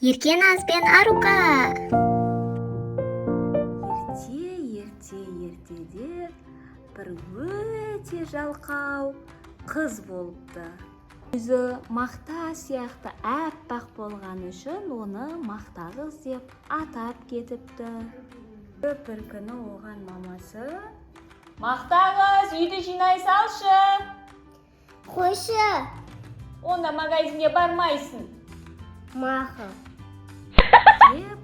Еркеназ бен Арука. Ертеден бір өте жалқау қыз болыпты. Өзі мақта сияқты аппақ болғаны үшін оны мақта қыз деп атап кетіпті. Бір күні оған мамасы: "Мақта қыз, үйді жинай салшы." Қойшы. "Онда магазинге бармайсың." Мақыл. деп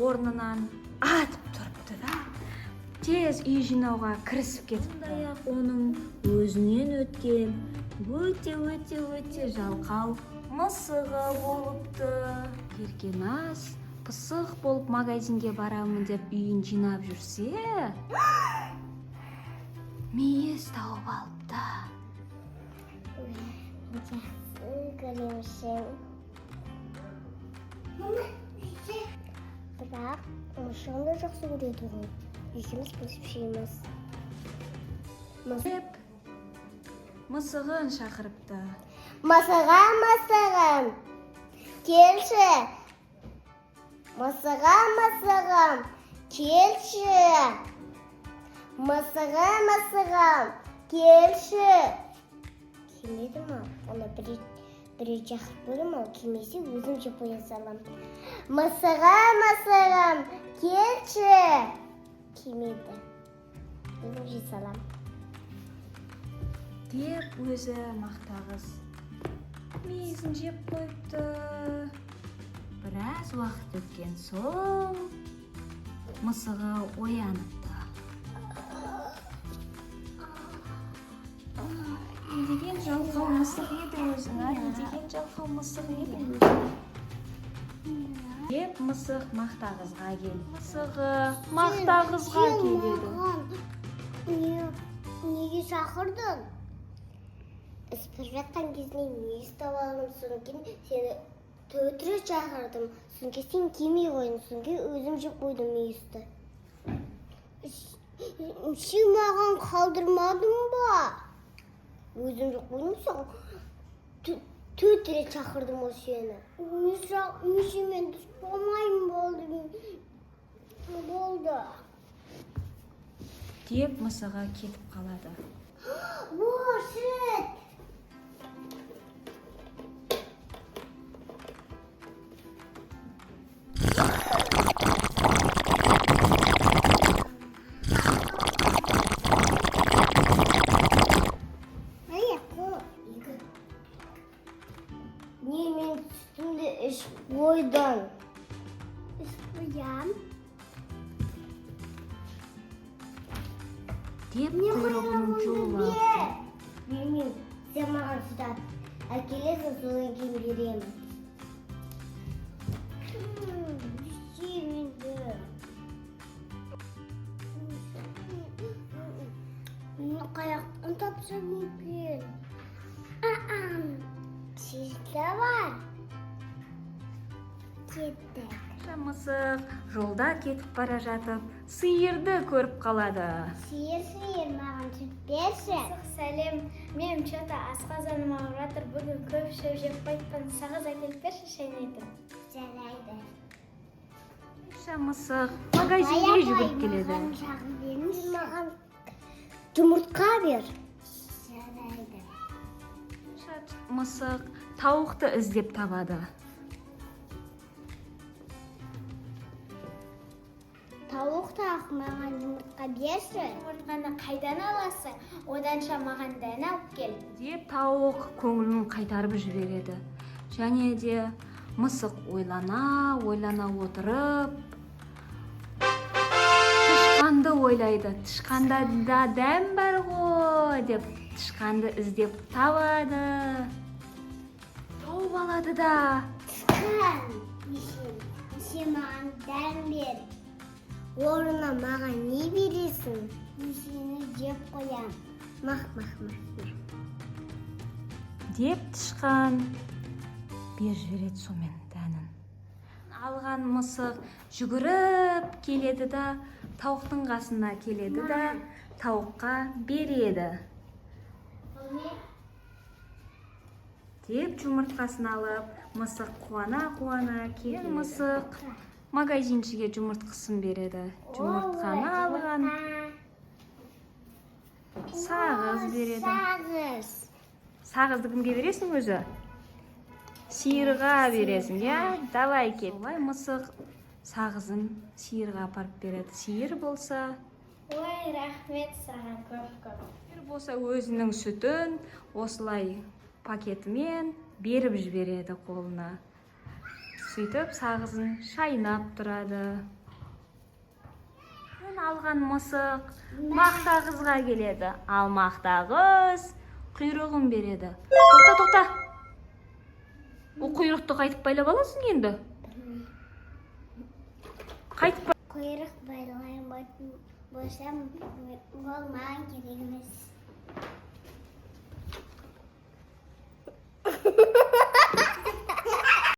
орнынан атып тұрыпты да тез үй жинауға кірісіп кетіпті. Сондай-ақ оның өзінен өткен өте жалқау мысығы болыпты. Еркеназ пысық болып магазинге барамын деп үйін жинап жүрсе, мейіз тауып алыпты. Бірақ мысығын да жақсы көреді ғой. Екеуміз бөлісіп деп мысығын шақырыпты. Мысығым, келші. Мысығым, келші. Мысығым, келші. Келмеді ма? Оны біреу шақырып көрді ма? Келмесе өзім жеп қоя салам. Мысығым, келші. Келмеді. Өзім жей салам. деп өзі мақта қыз мейізін жеп қойыпты. Біраз уақыт өткен соң мысығы ояныпты. Не деген жалқау мысық еді өзің, не деген жалқау мысық еді өзің. деп мысық мақта қызға келді. Мысығы мақта қызға келеді. Неге шақырдың? Іспір жатқан кезінде мейіз табалым, содан кейін сені төрт шақырдым. Содан кейін сен келмей қойдың, содан кейін өзім жеп қойдым мейізді. Сен маған қалдырмадың ба? Өзім жеп қойдым, саған төрт рет шақырдым ол сені. Мен дұрыс болмаймын болды. деп мысығы кетіп қалады. Шет! Не, мен үстімді іш қойдың. Іш қоям. деп құйрығын жолапты. Мен сен маған сұдап әкелесің, содан кейін беремін. Жемейді. Мені қаяқтан тапсыр мүмкін. Сізді бар. Кеттік. Мысық жолда кетіп бара жатып сиырды көріп қалады. Сиыр, маған сүт берші. Сәлем, мен что-то асқазаным ауырып жатыр. Бүгін көп шөп жеп қойыппын. Сағыз әкеліп берші, шайнайтын. Жарайды. Мысық магазинге жүгіріп келеді. Маған жұмыртқа бер. Жарайды. Мысық тауықты іздеп табады. Тауық маған жұмыртқа берші. Жұмыртқаны қайдан аласың? Оданша маған дән алып кел. деп тауық көңілін қайтарып жібереді. Және де мысық ойлана отырып тышқанды ойлайды. Тышқанда да дәм бар ғой деп тышқанды іздеп табады. Тауып алады да. Тышқан, сен маған дәм бер. Орнына маған не бересің? Сені жеп қоям. Мақ. деп тышқан бер жібереді сомен дәнін. Алған мысық жүгіріп келеді да тауықтың қасына келеді да тауыққа береді. деп жұмыртқасын алып, мысық қуана келген мысық магазиншіге жұмыртқасын береді. Жұмыртқаны алған сағыз береді. Сағыз. Сағызды кімге бересің өзі? Сиырға бересің, я? Давай кет. Солай мысық сағызын сиырға апарып береді. Сиыр болса, Ой, рахмет саған көп-көп. сиыр болса өзінің сүтін осылай пакетімен беріп жібереді қолына. Сөйтіп сағызын шайнап тұрады. Алған мысық мақтағызға келеді. Ал мақтағыз құйрығын береді. Тоқта. О құйрықты қайтып байлап аласың енді? Қайтып Құйрық байлаймын болсам, ол маған керек емес.